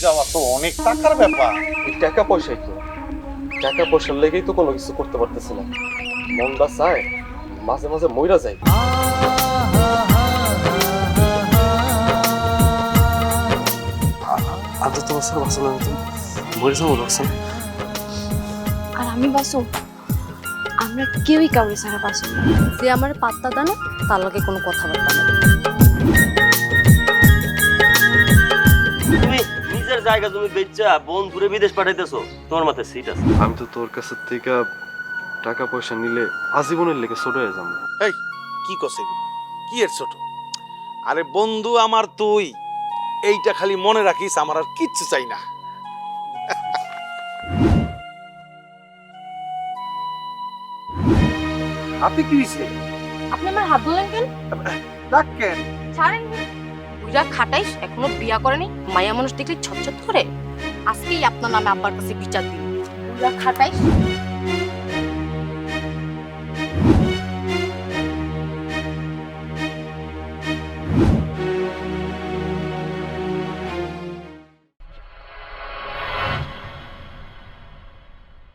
যাওয়া তো অনেক টাকার ব্যাপার। এই টাকা পয়সাই তো, টাকা পয়সার লেগেই তো কোনো কিছু করতে পারতেছি না। মনটা চায় মাঝে মাঝে মইরা যায়। আজ তোমার স্যার বাসন আমি মরে যাবো রক্সান। আর আমি বাসো, আমরা কেউই কাউরে ছাড়া বাসো না। যে আমার পাত্তা দেয় না তার লগে কোনো কথাবার্তা নেই। তুমি নিজের জায়গা তুমি বেচা বন্ধুরে বিদেশ পাঠাইতেছো, তোমার মাথায় সিট আছে? আমি তো তোর কাছে থেকে টাকা পয়সা নিলে আজীবনের লেগে ছোট হয়ে যাবো। এই কি কছে এগুলো? কি এর ছোট? আরে বন্ধু আমার তুই, এইটা খালি মনে রাখিস, আমার আর কিচ্ছু চাই না। আপনি কি হইছে? আপনি আমার হাত ধরলেন কেন? ডাক কেন? ছাড়েন। বুইরা খাটাইস এখনো বিয়া করেনি, মায়া মানুষ দেখলে ছটছট করে। আজকেই আপনার নামে আব্বার কাছে বিচার দিন। বুইরা খাটাইস